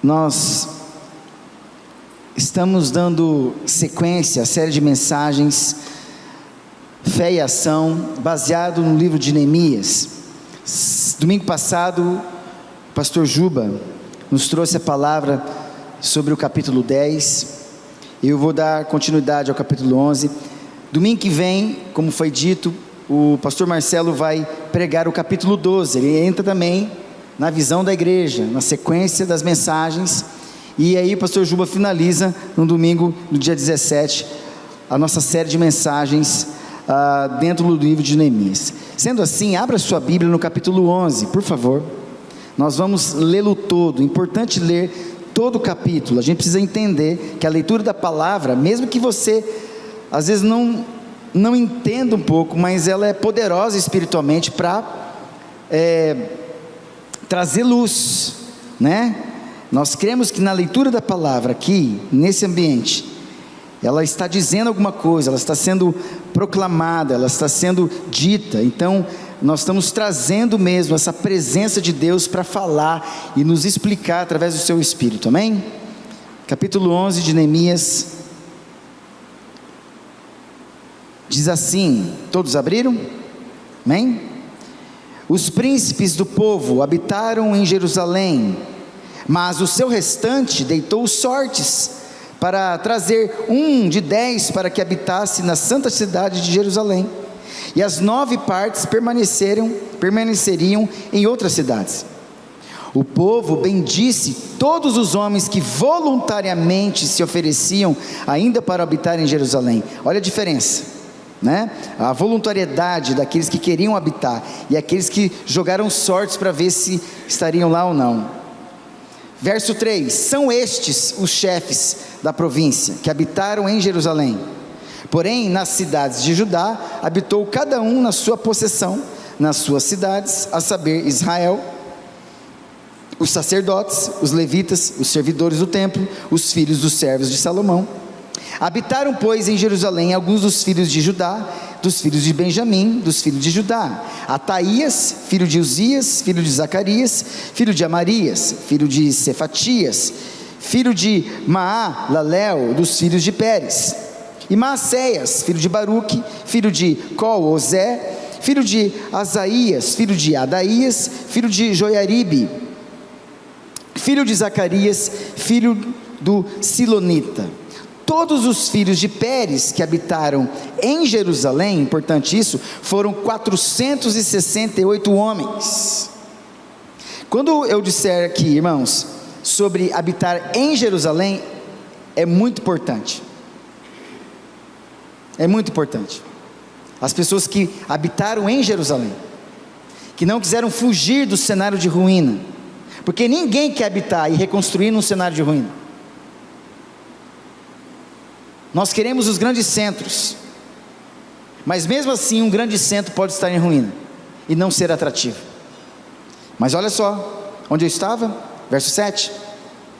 Nós estamos dando sequência à série de mensagens Fé e Ação, baseado no livro de Neemias. Domingo passado, o pastor Juba nos trouxe a palavra sobre o capítulo 10. Eu vou dar continuidade ao capítulo 11. Domingo que vem, como foi dito, o pastor Marcelo vai pregar o capítulo 12. Ele entra também na visão da igreja, na sequência das mensagens, e aí o pastor Juba finaliza no domingo, no dia 17, a nossa série de mensagens dentro do livro de Neemias. Sendo assim, abra sua Bíblia no capítulo 11, por favor. Nós vamos lê-lo todo. Importante ler todo o capítulo. A gente precisa entender que a leitura da palavra, mesmo que você às vezes não entenda um pouco, mas ela é poderosa espiritualmente para trazer luz, né? Nós cremos que na leitura da palavra aqui, nesse ambiente, ela está dizendo alguma coisa, ela está sendo proclamada, ela está sendo dita. Então nós estamos trazendo mesmo essa presença de Deus para falar e nos explicar através do seu Espírito, amém? Capítulo 11 de Neemias, diz assim, todos abriram? Amém? Os príncipes do povo habitaram em Jerusalém, mas o seu restante deitou sortes para trazer 1 de 10 para que habitasse na santa cidade de Jerusalém, e as 9 partes permaneceriam em outras cidades. O povo bendisse todos os homens que voluntariamente se ofereciam ainda para habitar em Jerusalém. Olha a diferença, né? A voluntariedade daqueles que queriam habitar e aqueles que jogaram sortes para ver se estariam lá ou não. Verso 3: são estes os chefes da província que habitaram em Jerusalém. Porém, nas cidades de Judá habitou cada um na sua possessão, nas suas cidades, a saber, Israel, os sacerdotes, os levitas, os servidores do templo, os filhos dos servos de Salomão. Habitaram, pois, em Jerusalém alguns dos filhos de Judá, dos filhos de Benjamim, dos filhos de Judá: Ataías, filho de Uzias, filho de Zacarias, filho de Amarias, filho de Cefatias, filho de Maalalel, dos filhos de Pérez; e Maacéias, filho de Baruque, filho de Col-Ozé, filho de Asaías, filho de Adaías, filho de Joiaribe, filho de Zacarias, filho do Silonita. Todos os filhos de Pérez que habitaram em Jerusalém, importante isso, foram 468 homens. Quando eu disser aqui, irmãos, sobre habitar em Jerusalém, é muito importante. É muito importante. As pessoas que habitaram em Jerusalém, que não quiseram fugir do cenário de ruína, porque ninguém quer habitar e reconstruir num cenário de ruína. Nós queremos os grandes centros, mas mesmo assim um grande centro pode estar em ruína e não ser atrativo. Mas olha só, onde eu estava? Verso 7,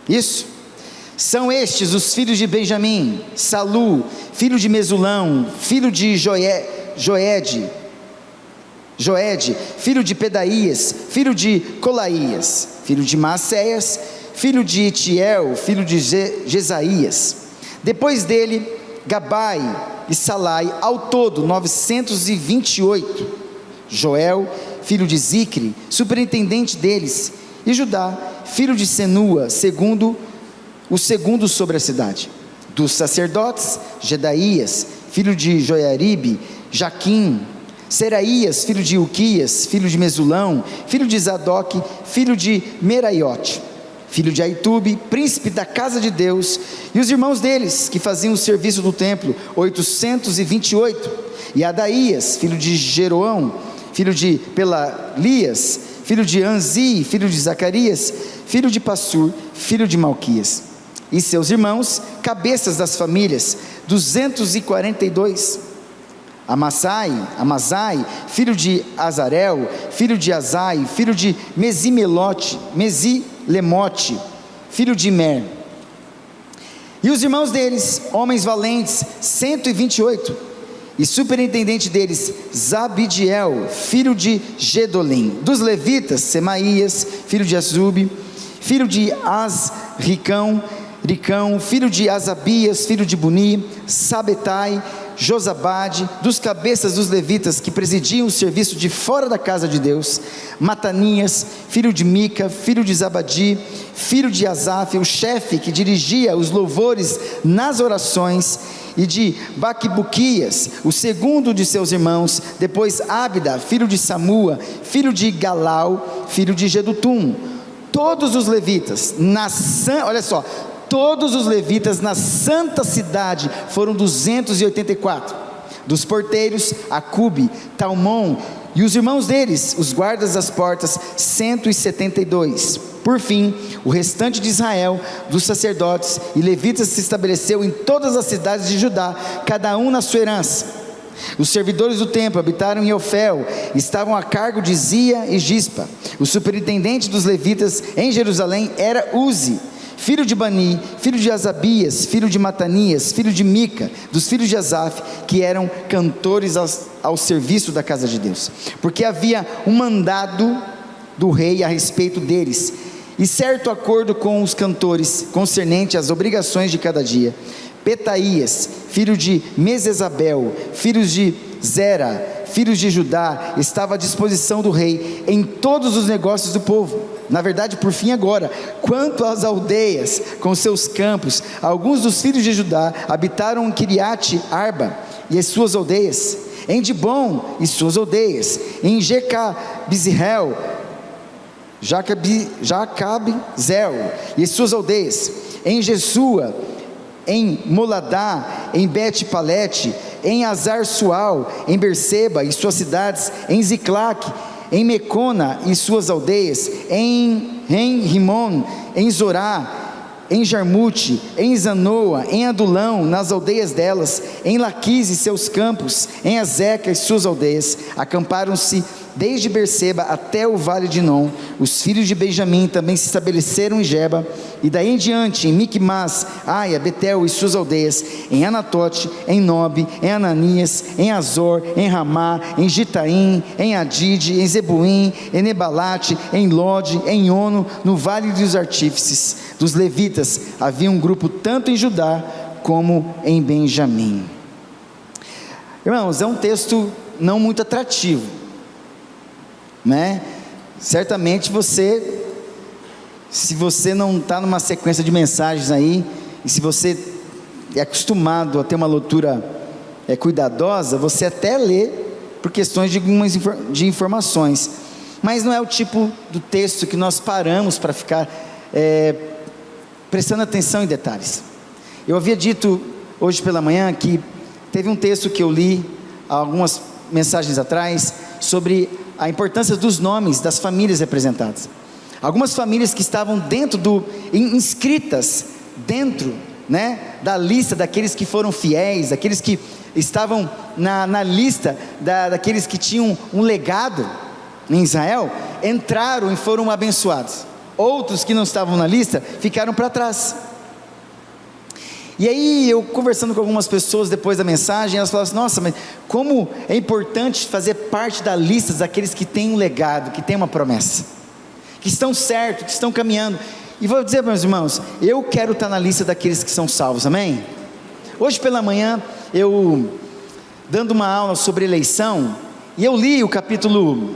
isso: são estes os filhos de Benjamim: Salu, filho de Mesulão, filho de Joede, filho de Pedaías, filho de Colaías, filho de Maacéias, filho de Itiel, filho de Jesaías. Depois dele, Gabai e Salai, ao todo 928. Joel, filho de Zicre, superintendente deles, e Judá, filho de Senua, o segundo sobre a cidade. Dos sacerdotes, Jedaías, filho de Joiaribe, Jaquim, Seraías, filho de Uquias, filho de Mesulão, filho de Zadoque, filho de Meraiote, filho de Aitube, príncipe da casa de Deus, e os irmãos deles, que faziam o serviço do templo, 828, e Adaías, filho de Jeroão, filho de Pelalias, filho de Anzi, filho de Zacarias, filho de Passur, filho de Malquias, e seus irmãos, cabeças das famílias, 242, Amasai, filho de Azarel, filho de Azai, filho de Mesilemote, filho de Mer, e os irmãos deles, homens valentes, 128, e superintendente deles, Zabidiel, filho de Gedolim. Dos levitas, Semaías, filho de Azube, filho de Ricão, filho de Asabias, filho de Buni, Sabetai, Josabade. Dos cabeças dos levitas que presidiam o serviço de fora da casa de Deus, Matanias, filho de Mica, filho de Zabadi, filho de Asaf, o chefe que dirigia os louvores nas orações, e de Baquibuquias, o segundo de seus irmãos, depois Abda, filho de Samua, filho de Galau, filho de Gedutum. Todos os levitas, olha só, todos os levitas na santa cidade foram 284, dos porteiros, Acube, Talmon, e os irmãos deles, os guardas das portas, 172. Por fim, o restante de Israel, dos sacerdotes e levitas, se estabeleceu em todas as cidades de Judá, cada um na sua herança. Os servidores do templo habitaram em Ofel, estavam a cargo de Zia e Gispa. O superintendente dos levitas em Jerusalém era Uzi, filho de Bani, filho de Asabias, filho de Matanias, filho de Mica, dos filhos de Asaf, que eram cantores ao serviço da casa de Deus, porque havia um mandado do rei a respeito deles, e certo acordo com os cantores, concernente às obrigações de cada dia. Petaías, filho de Mesesabel, filhos de Zera, filhos de Judá, estava à disposição do rei em todos os negócios do povo. Na verdade, por fim agora, quanto às aldeias com seus campos, alguns dos filhos de Judá habitaram em Kiriate Arba e as suas aldeias, em Dibom e suas aldeias, em Jacabzeel e as suas aldeias, em Jesua, em Moladá, em Bet-Palete, em Azar-Sual, em Berseba e suas cidades, em Ziclac, em Mecona e suas aldeias, em Rimon, em Zorá, em Jarmute, em Zanoa, em Adulão, nas aldeias delas, em Laquis e seus campos, em Azeca e suas aldeias. Acamparam-se desde Berseba até o vale de Non. Os filhos de Benjamim também se estabeleceram em Geba, e daí em diante em Micmas, Aia, Betel e suas aldeias, em Anatote, em Nobe, em Ananias, em Azor, em Ramá, em Gitaim, em Adide, em Zebuim, em Nebalate, em Lode, em Ono, no vale dos artífices. Dos levitas havia um grupo tanto em Judá como em Benjamim. Irmãos, é um texto não muito atrativo, né? Certamente se você não está numa sequência de mensagens aí, e se você é acostumado a ter uma leitura cuidadosa, você até lê por questões de informações, mas não é o tipo do texto que nós paramos para ficar prestando atenção em detalhes. Eu havia dito hoje pela manhã que teve um texto que eu li há algumas mensagens atrás sobre a importância dos nomes das famílias representadas. Algumas famílias que estavam inscritas dentro, né, da lista daqueles que foram fiéis, daqueles que estavam na lista daqueles que tinham um legado em Israel, entraram e foram abençoados. Outros que não estavam na lista ficaram para trás. E aí eu conversando com algumas pessoas depois da mensagem, elas falaram assim: nossa, mas como é importante fazer parte da lista daqueles que têm um legado, que têm uma promessa, que estão certos, que estão caminhando. E vou dizer, meus irmãos, eu quero estar na lista daqueles que são salvos, amém? Hoje pela manhã, eu dando uma aula sobre eleição, e eu li o capítulo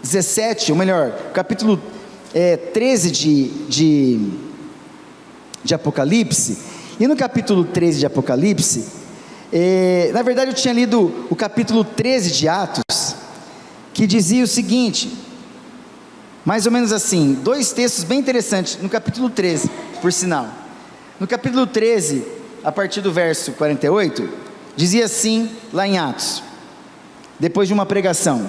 17, ou melhor, o capítulo 13 de Apocalipse. E no capítulo 13 de Apocalipse, na verdade eu tinha lido o capítulo 13 de Atos, que dizia o seguinte, mais ou menos assim, dois textos bem interessantes, no capítulo 13, por sinal. No capítulo 13, a partir do verso 48, dizia assim, lá em Atos, depois de uma pregação,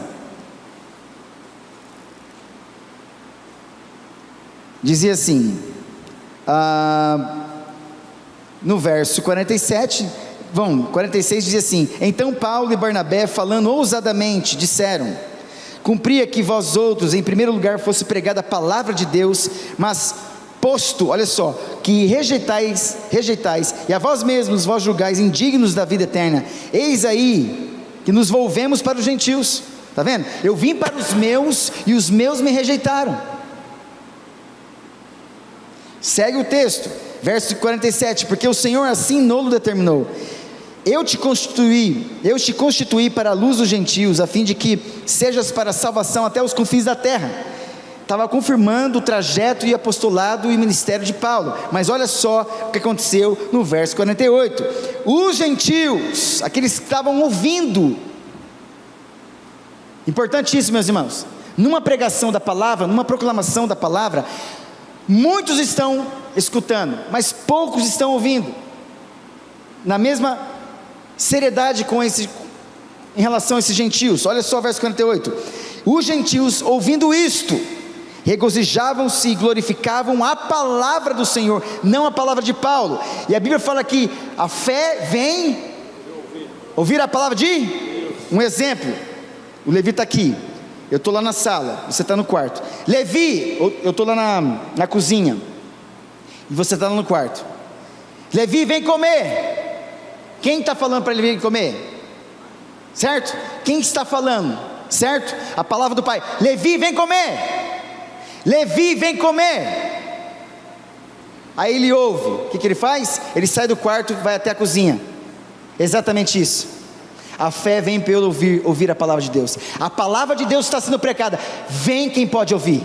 dizia assim, no verso 47, 46 dizia assim: então Paulo e Barnabé, falando ousadamente, disseram: cumpria que vós outros, em primeiro lugar, fosse pregada a palavra de Deus, mas posto, olha só, que rejeitais, e a vós mesmos vós julgais indignos da vida eterna, eis aí que nos volvemos para os gentios. Está vendo? Eu vim para os meus e os meus me rejeitaram. Segue o texto, verso 47, porque o Senhor assim nolo determinou: eu te constituí para a luz dos gentios, a fim de que sejas para a salvação até os confins da terra. Estava confirmando o trajeto e apostolado e ministério de Paulo, mas olha só o que aconteceu no verso 48, os gentios, aqueles que estavam ouvindo, importante isso, meus irmãos, numa pregação da palavra, numa proclamação da palavra, muitos estão escutando, mas poucos estão ouvindo, na mesma seriedade em relação a esses gentios. Olha só o verso 48, os gentios ouvindo isto, regozijavam-se e glorificavam a palavra do Senhor, não a palavra de Paulo. E a Bíblia fala que a fé vem ouvir a palavra de um exemplo. O Levi está aqui, eu estou lá na sala, você está no quarto. Levi, eu estou lá na cozinha e você está lá no quarto. Levi, vem comer. Quem está falando para ele vir comer? Certo? Quem está falando? Certo? A palavra do Pai. Levi, vem comer. Levi, vem comer. Aí ele ouve, o que ele faz? Ele sai do quarto e vai até a cozinha. Exatamente isso. A fé vem pelo ouvir a palavra de Deus. A palavra de Deus está sendo pregada. Vem quem pode ouvir.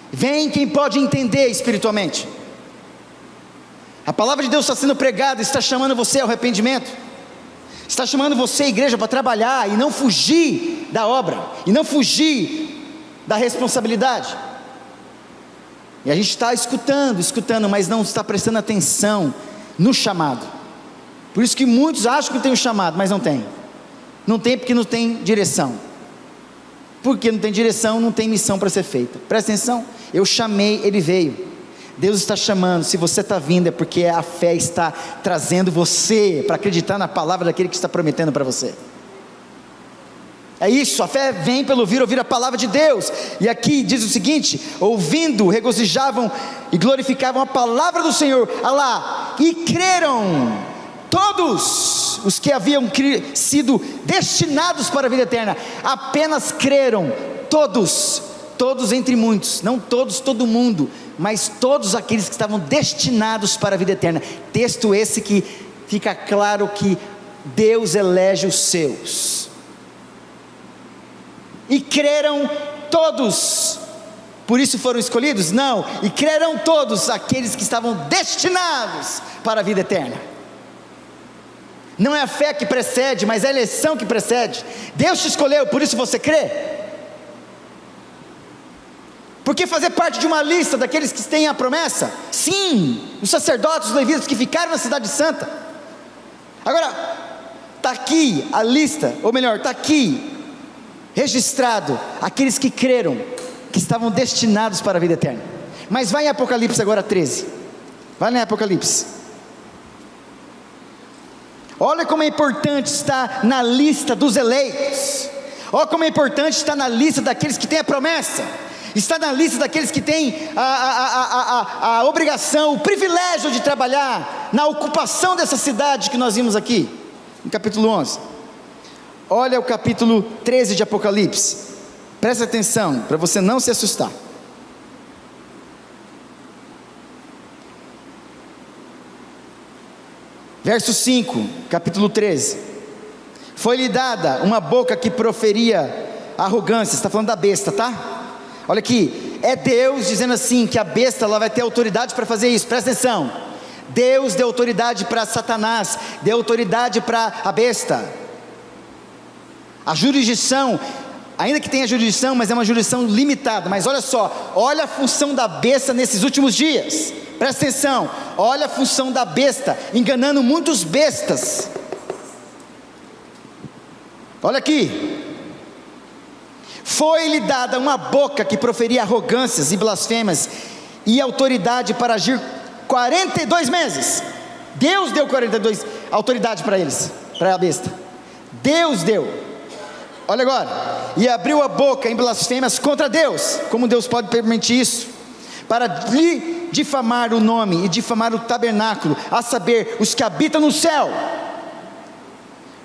Vem quem pode entender espiritualmente. A palavra de Deus está sendo pregada, está chamando você ao arrependimento. Está chamando você, igreja, para trabalhar e não fugir da obra, e não fugir da responsabilidade. E a gente está escutando, mas não está prestando atenção no chamado. Por isso que muitos acham que tem um chamado, mas não tem. Não tem porque não tem direção. Porque não tem direção, não tem missão para ser feita. Presta atenção, eu chamei, ele veio. Deus está chamando, se você está vindo é porque a fé está trazendo você para acreditar na palavra daquele que está prometendo para você. É isso, a fé vem pelo ouvir a palavra de Deus. E aqui diz o seguinte: ouvindo, regozijavam e glorificavam a palavra do Senhor. Olha lá, e creram todos os que haviam sido destinados para a vida eterna. Apenas creram, todos entre muitos, não todos, todo mundo, mas todos aqueles que estavam destinados para a vida eterna. Texto esse que fica claro que Deus elege os seus. E creram todos, por isso foram escolhidos? Não, e creram todos aqueles que estavam destinados para a vida eterna. Não é a fé que precede, mas é a eleição que precede. Deus te escolheu, por isso você crê. Porque fazer parte de uma lista daqueles que têm a promessa? Sim, os sacerdotes, os levitas que ficaram na cidade santa. Agora, está aqui a lista, ou melhor, está aqui registrado aqueles que creram, que estavam destinados para a vida eterna. Mas vai em Apocalipse agora 13. Vai lá em Apocalipse. Olha como é importante estar na lista dos eleitos. Olha como é importante estar na lista daqueles que têm a promessa. Está na lista daqueles que têm a obrigação, o privilégio de trabalhar na ocupação dessa cidade que nós vimos aqui, no capítulo 11. Olha o capítulo 13 de Apocalipse, presta atenção, para você não se assustar. Verso 5, capítulo 13. Foi-lhe dada uma boca que proferia arrogância, está falando da besta, tá? Olha aqui, é Deus dizendo assim, que a besta ela vai ter autoridade para fazer isso, presta atenção. Deus deu autoridade para Satanás, deu autoridade para a besta. A jurisdição, ainda que tenha jurisdição, mas é uma jurisdição limitada. Mas olha só, olha a função da besta nesses últimos dias. Presta atenção, olha a função da besta, enganando muitos bestas. Olha aqui. Foi-lhe dada uma boca que proferia arrogâncias e blasfêmias, e autoridade para agir 42 meses. Deus deu 42 autoridade para eles, para a besta. Deus deu. Olha agora, e abriu a boca em blasfêmias contra Deus. Como Deus pode permitir isso? para lhe difamar o nome e difamar o tabernáculo, a saber, os que habitam no céu.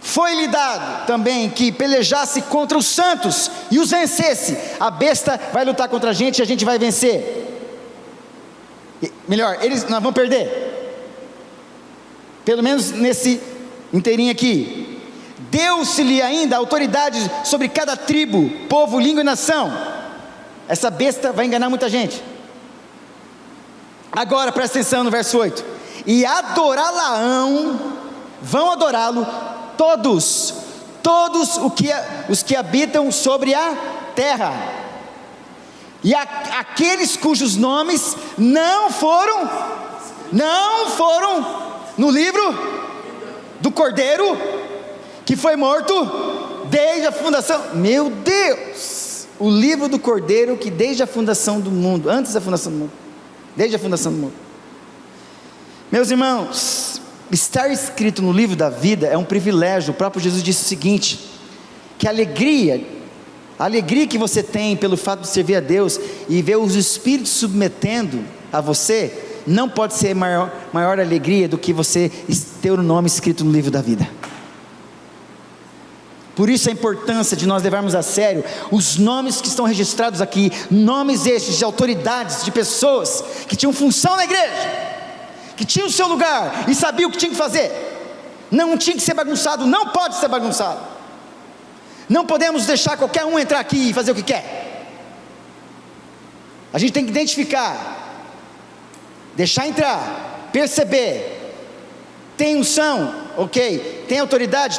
Foi-lhe dado também que pelejasse contra os santos e os vencesse. A besta vai lutar contra a gente e a gente vai vencer. Melhor, nós vamos perder. Pelo menos nesse inteirinho aqui. Deu-se-lhe ainda autoridade sobre cada tribo, povo, língua e nação. Essa besta vai enganar muita gente. Agora presta atenção no verso 8. E adorá-la-ão, vão adorá-lo todos os que habitam sobre a terra, e aqueles cujos nomes não foram no livro do Cordeiro, que foi morto desde a fundação. Meu Deus, o livro do Cordeiro, que desde a fundação do mundo, antes da fundação do mundo, desde a fundação do mundo. Meus irmãos, estar escrito no livro da vida é um privilégio. O próprio Jesus disse o seguinte, que a alegria que você tem pelo fato de servir a Deus e ver os Espíritos submetendo a você, não pode ser maior alegria do que você ter o nome escrito no livro da vida. Por isso a importância de nós levarmos a sério os nomes que estão registrados aqui, nomes estes de autoridades, de pessoas que tinham função na igreja, que tinha o seu lugar e sabia o que tinha que fazer. Não tinha que ser bagunçado, não pode ser bagunçado. Não podemos deixar qualquer um entrar aqui e fazer o que quer. A gente tem que identificar, deixar entrar, perceber. Tem unção, ok. Tem autoridade,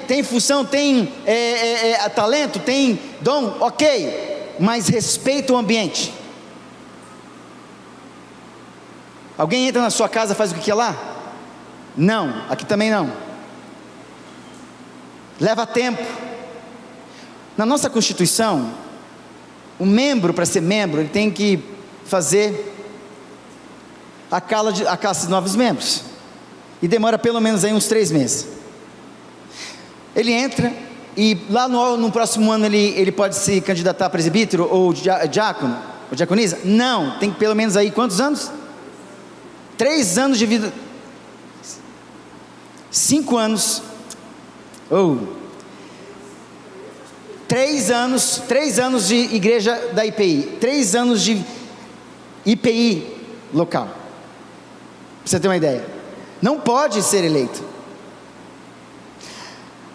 tem função, tem talento, tem dom, ok. Mas respeita o ambiente. Alguém entra na sua casa e faz o que quer lá? Não, aqui também não. Leva tempo. Na nossa Constituição, o membro, para ser membro, ele tem que fazer a classe de novos membros, e demora pelo menos aí uns 3 meses. Ele entra, e lá no próximo ano ele pode se candidatar a presbítero, ou diácono, ou diaconisa? Não, tem pelo menos aí quantos anos? 3 anos de vida, 5 anos, ou 3 anos de igreja da IPI, 3 anos de IPI local, pra você ter uma ideia. Não pode ser eleito.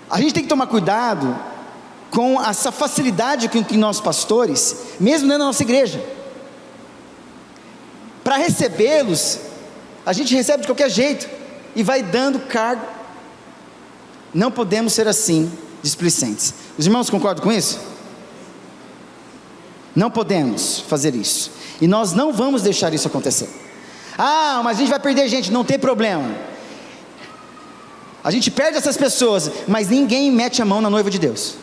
A gente tem que tomar cuidado com essa facilidade com que nós pastores, mesmo dentro da nossa igreja, para recebê-los, a gente recebe de qualquer jeito, e vai dando cargo. Não podemos ser assim, displicentes. Os irmãos concordam com isso? Não podemos fazer isso, e nós não vamos deixar isso acontecer. Mas a gente vai perder gente. Não tem problema, a gente perde essas pessoas, mas ninguém mete a mão na noiva de Deus,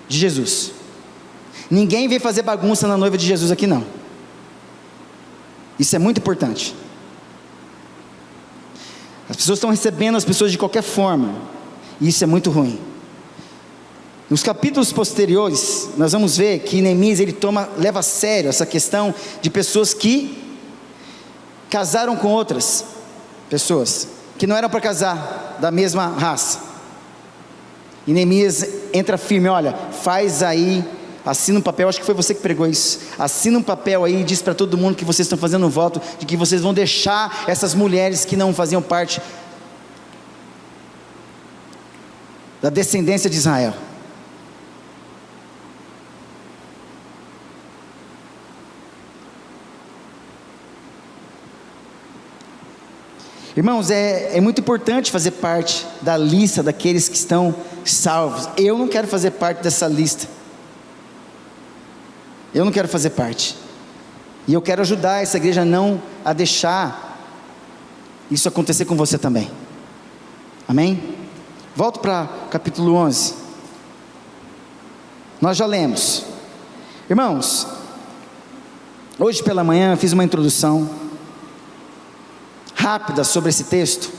de Jesus. Ninguém vem fazer bagunça na noiva de Jesus aqui não. Isso é muito importante. As pessoas estão recebendo as pessoas de qualquer forma, e isso é muito ruim. Nos capítulos posteriores, nós vamos ver que Neemias leva a sério essa questão de pessoas que casaram com outras pessoas, que não eram para casar, da mesma raça. E Neemias entra firme, olha, faz aí, assina um papel, acho que foi você que pregou isso, assina um papel aí e diz para todo mundo que vocês estão fazendo um voto, de que vocês vão deixar essas mulheres que não faziam parte da descendência de Israel. Irmãos, é muito importante fazer parte da lista daqueles que estão salvos. Eu não quero fazer parte dessa lista. Eu não quero fazer parte. E eu quero ajudar essa igreja não a deixar isso acontecer com você também. Amém? Volto para capítulo 11. Nós já lemos. Irmãos, hoje pela manhã eu fiz uma introdução rápida sobre esse texto,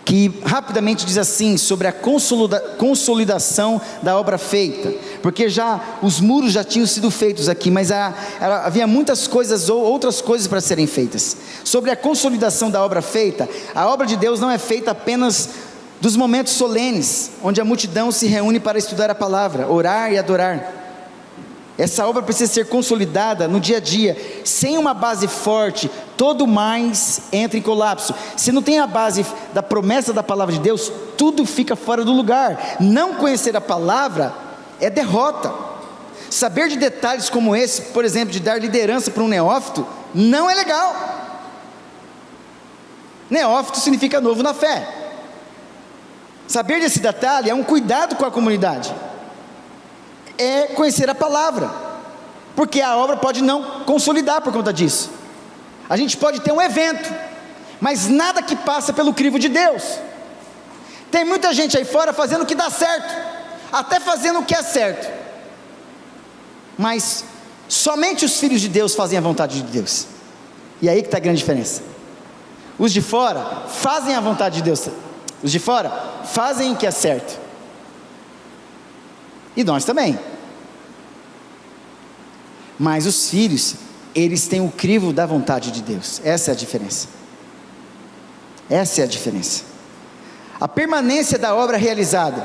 que rapidamente diz assim, sobre a consolidação da obra feita, porque já os muros já tinham sido feitos aqui, mas havia muitas coisas ou outras coisas para serem feitas. Sobre a consolidação da obra feita, a obra de Deus não é feita apenas dos momentos solenes, onde a multidão se reúne para estudar a palavra, orar e adorar. Essa obra precisa ser consolidada no dia a dia. Sem uma base forte, todo mais entra em colapso. Se não tem a base da promessa da palavra de Deus, tudo fica fora do lugar. Não conhecer a palavra é derrota. Saber de detalhes como esse, por exemplo, de dar liderança para um neófito, não é legal. Neófito significa novo na fé. Saber desse detalhe é um cuidado com a comunidade. É conhecer a palavra, porque a obra pode não consolidar por conta disso. A gente pode ter um evento, mas nada que passa pelo crivo de Deus. Tem muita gente aí fora fazendo o que dá certo, até fazendo o que é certo, mas somente os filhos de Deus fazem a vontade de Deus. E aí que está a grande diferença. Os de fora fazem a vontade de Deus, os de fora fazem o que é certo, e nós também. Mas os filhos, eles têm o crivo da vontade de Deus. Essa é a diferença. Essa é a diferença. A permanência da obra realizada.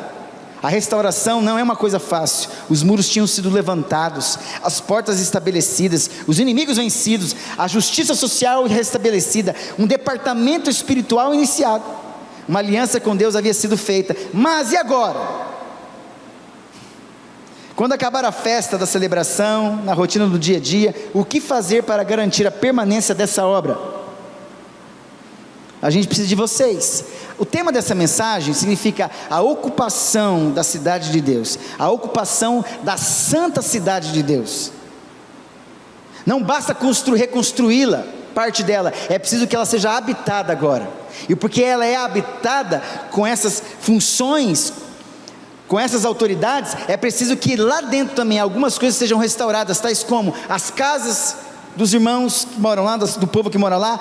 A restauração não é uma coisa fácil. Os muros tinham sido levantados, as portas estabelecidas, os inimigos vencidos, a justiça social restabelecida, um departamento espiritual iniciado, uma aliança com Deus havia sido feita. Mas e agora? Quando acabar a festa da celebração, na rotina do dia a dia, o que fazer para garantir a permanência dessa obra? A gente precisa de vocês. O tema dessa mensagem significa a ocupação da cidade de Deus, a ocupação da santa cidade de Deus. Não basta reconstruí-la, parte dela, é preciso que ela seja habitada agora. E porque ela é habitada com essas funções, com essas autoridades, é preciso que lá dentro também algumas coisas sejam restauradas, tais como as casas dos irmãos que moram lá, do povo que mora lá,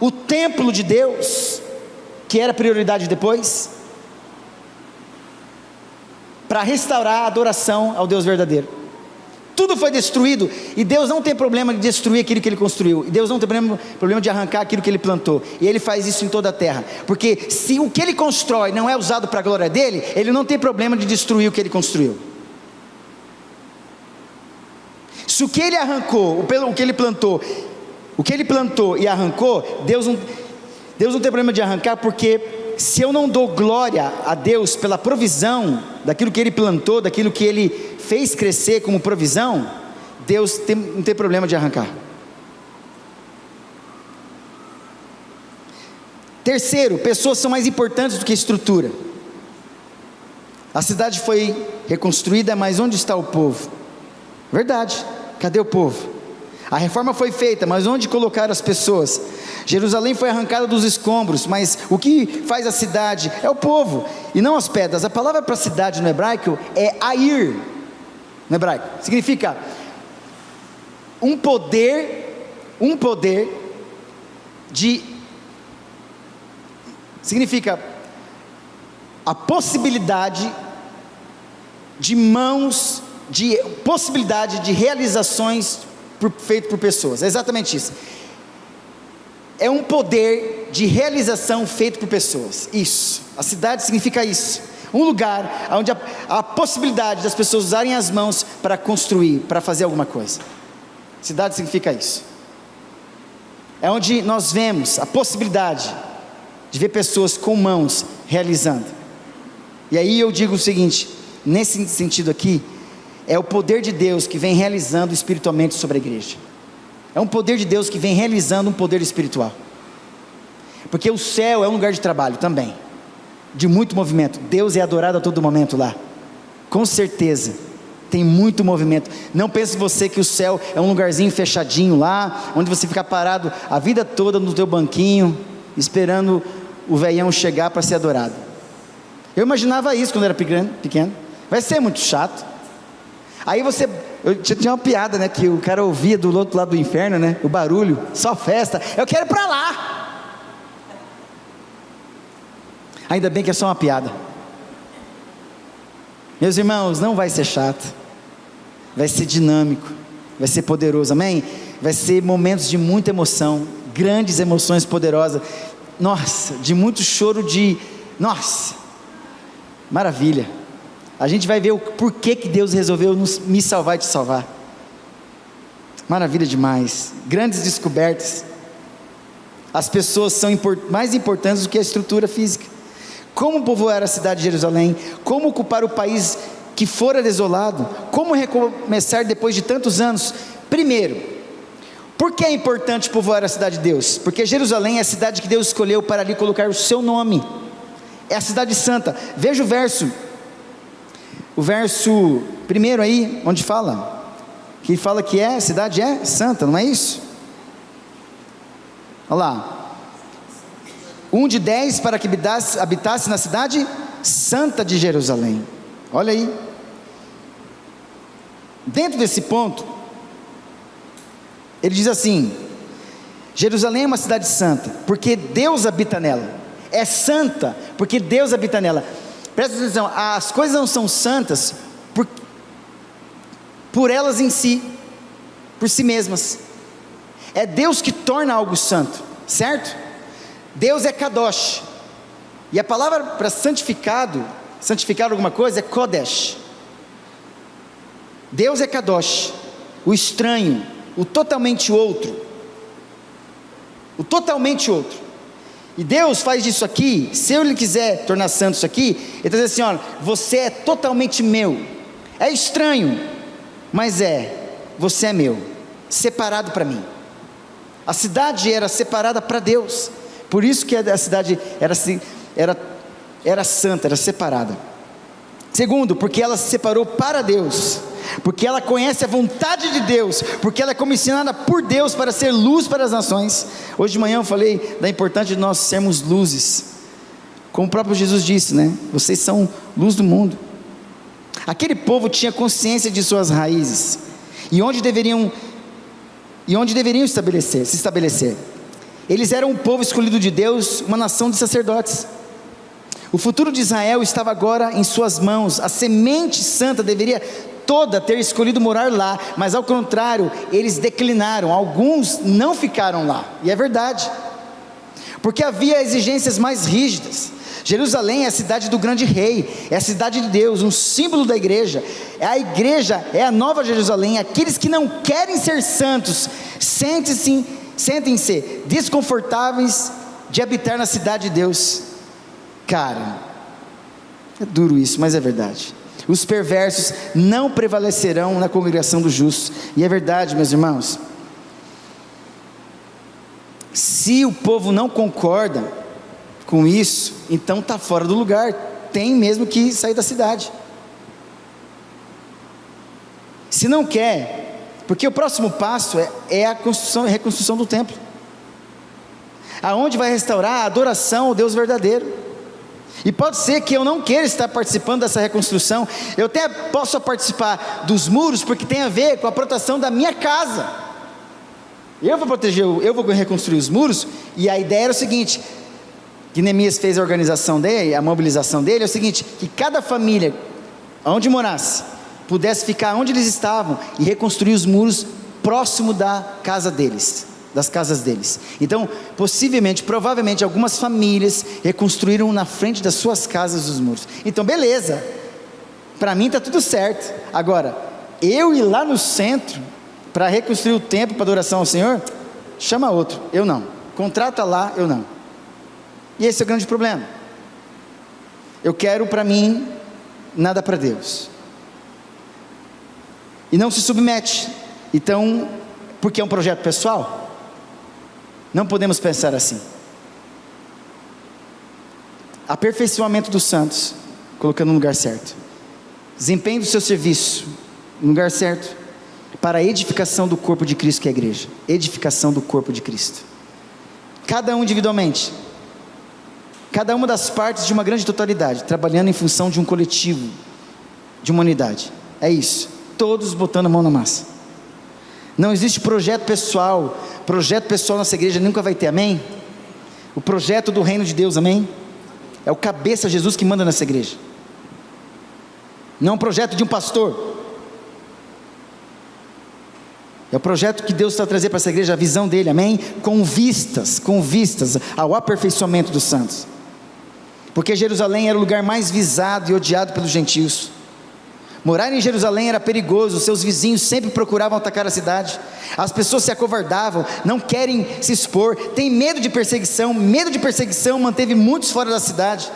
o templo de Deus, que era prioridade depois, para restaurar a adoração ao Deus verdadeiro. Tudo foi destruído, e Deus não tem problema de destruir aquilo que Ele construiu, e Deus não tem problema de arrancar aquilo que Ele plantou, e Ele faz isso em toda a terra, porque se o que Ele constrói não é usado para a glória dEle, Ele não tem problema de destruir o que Ele construiu. Se o que Ele arrancou, o que Ele plantou e arrancou, Deus não tem problema de arrancar, porque se eu não dou glória a Deus pela provisão daquilo que Ele plantou, daquilo que Ele fez crescer como provisão, Deus não tem problema de arrancar. Terceiro, pessoas são mais importantes do que estrutura. A cidade foi reconstruída, mas onde está o povo? Verdade, cadê o povo? A reforma foi feita, mas onde colocar as pessoas? Jerusalém foi arrancada dos escombros, mas o que faz a cidade é o povo, e não as pedras. A palavra para cidade no hebraico é Air, no hebraico, significa um poder significa a possibilidade de mãos, de possibilidade de realizações feito por pessoas. É exatamente isso. É um poder de realização feito por pessoas. Isso. A cidade significa isso. Um lugar onde há a possibilidade das pessoas usarem as mãos para construir, para fazer alguma coisa. Cidade significa isso. É onde nós vemos a possibilidade de ver pessoas com mãos realizando. E aí eu digo o seguinte, nesse sentido aqui, é o poder de Deus que vem realizando espiritualmente sobre a igreja. É um poder de Deus que vem realizando um poder espiritual. Porque o céu é um lugar de trabalho também, de muito movimento. Deus é adorado a todo momento lá. Com certeza, tem muito movimento. Não pense você que o céu é um lugarzinho fechadinho lá, onde você fica parado a vida toda no teu banquinho, esperando o velhão chegar para ser adorado. Eu imaginava isso quando era pequeno. Vai ser muito chato. Aí tinha uma piada, né, que o cara ouvia do outro lado do inferno, né, o barulho, só festa, eu quero ir para lá. Ainda bem que é só uma piada. Meus irmãos, não vai ser chato, vai ser dinâmico, vai ser poderoso, amém? Vai ser momentos de muita emoção, grandes emoções poderosas, nossa, de muito choro nossa, maravilha. A gente vai ver o porquê que Deus resolveu me salvar e te salvar. Maravilha demais, grandes descobertas. As pessoas são mais importantes do que a estrutura física. Como povoar a cidade de Jerusalém, como ocupar o país que fora desolado, como recomeçar depois de tantos anos. Primeiro, por que é importante povoar a cidade de Deus? Porque Jerusalém é a cidade que Deus escolheu para ali colocar o seu nome, é a cidade santa. Veja o verso primeiro aí, onde fala, que fala que a cidade é santa, não é isso? Olha lá, 1:10, para que habitasse na cidade santa de Jerusalém. Olha aí, dentro desse ponto, ele diz assim: Jerusalém é uma cidade santa, porque Deus habita nela. É santa, porque Deus habita nela. Presta atenção, as coisas não são santas por elas em si, por si mesmas. É Deus que torna algo santo, certo? Deus é Kadosh, e a palavra para santificar alguma coisa é Kodesh. Deus é Kadosh, o estranho, o totalmente outro, e Deus faz disso aqui. Se Ele quiser tornar santo isso aqui, Ele está dizendo assim: olha, você é totalmente meu, é estranho, mas você é meu, separado para mim. A cidade era separada para Deus, por isso que a cidade era santa, era separada. Segundo, porque ela se separou para Deus, porque ela conhece a vontade de Deus, porque ela é comissionada por Deus para ser luz para as nações. Hoje de manhã eu falei da importância de nós sermos luzes, como o próprio Jesus disse, né? Vocês são luz do mundo. Aquele povo tinha consciência de suas raízes, e onde deveriam se estabelecer. Eles eram um povo escolhido de Deus, uma nação de sacerdotes. O futuro de Israel estava agora em suas mãos. A semente santa deveria toda ter escolhido morar lá, mas ao contrário, eles declinaram. Alguns não ficaram lá, e é verdade, porque havia exigências mais rígidas. Jerusalém é a cidade do grande rei, é a cidade de Deus, um símbolo da igreja. A igreja é a nova Jerusalém. Aqueles que não querem ser santos sentem-se desconfortáveis de habitar na cidade de Deus. Cara, é duro isso, mas é verdade. Os perversos não prevalecerão na congregação dos justos, e é verdade, meus irmãos. Se o povo não concorda com isso, então está fora do lugar, tem mesmo que sair da cidade. Se não quer, porque o próximo passo é a reconstrução do templo, aonde vai restaurar a adoração ao Deus verdadeiro. E pode ser que eu não queira estar participando dessa reconstrução. Eu até posso participar dos muros, porque tem a ver com a proteção da minha casa. Eu vou reconstruir os muros. E a ideia era o seguinte, que Neemias fez a organização dele, a mobilização dele, é o seguinte: que cada família, onde morasse, pudesse ficar onde eles estavam e reconstruir os muros próximo da casa deles, das casas deles. Então, provavelmente algumas famílias reconstruíram na frente das suas casas os muros. Então, beleza, para mim está tudo certo. Agora, eu ir lá no centro para reconstruir o templo para adoração ao Senhor, chama outro, eu não. Contrata lá, eu não. E esse é o grande problema. Eu quero para mim, nada para Deus, e não se submete. Então, porque é um projeto pessoal, não podemos pensar assim. Aperfeiçoamento dos santos, colocando no lugar certo, desempenho do seu serviço no lugar certo, para a edificação do corpo de Cristo, que é a igreja. Edificação do corpo de Cristo, cada um individualmente, cada uma das partes de uma grande totalidade, trabalhando em função de um coletivo, de uma unidade. É isso, todos botando a mão na massa. Não existe projeto pessoal nessa igreja nunca vai ter, amém? O projeto do reino de Deus, amém? É o cabeça Jesus que manda nessa igreja. Não é um projeto de um pastor. É o projeto que Deus está trazendo para essa igreja, a visão dele, amém? Com vistas ao aperfeiçoamento dos santos. Porque Jerusalém era o lugar mais visado e odiado pelos gentios. Morar em Jerusalém era perigoso, seus vizinhos sempre procuravam atacar a cidade. As pessoas se acovardavam, não querem se expor, têm medo de perseguição manteve muitos fora da cidade.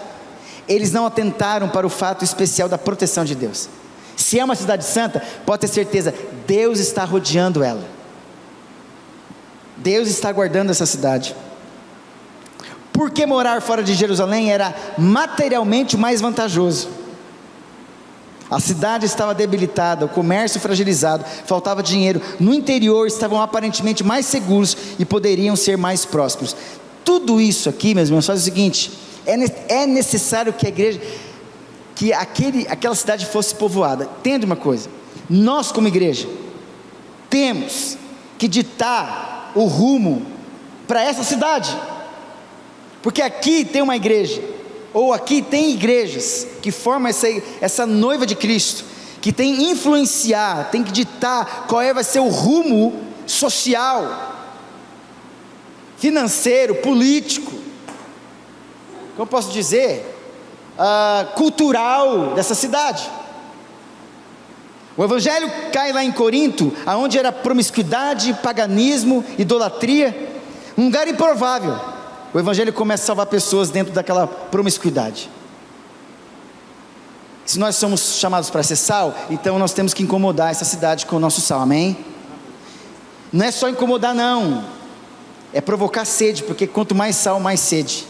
Eles não atentaram para o fato especial da proteção de Deus. Se é uma cidade santa, pode ter certeza, Deus está rodeando ela. Deus está guardando essa cidade. Porque morar fora de Jerusalém era materialmente mais vantajoso. A cidade estava debilitada, o comércio fragilizado, faltava dinheiro. No interior estavam aparentemente mais seguros e poderiam ser mais prósperos. Tudo isso aqui, meus irmãos, faz o seguinte: é necessário que a igreja, aquela cidade fosse povoada. Entende uma coisa? Nós como igreja temos que ditar o rumo para essa cidade, porque aqui tem uma igreja, ou aqui tem igrejas que formam essa noiva de Cristo, que tem que influenciar, tem que ditar qual vai ser o rumo social, financeiro, político, como posso dizer, cultural dessa cidade. O evangelho cai lá em Corinto, aonde era promiscuidade, paganismo, idolatria, um lugar improvável. O evangelho começa a salvar pessoas dentro daquela promiscuidade. Se nós somos chamados para ser sal, então nós temos que incomodar essa cidade com o nosso sal, amém? Não é só incomodar não, é provocar sede, porque quanto mais sal, mais sede.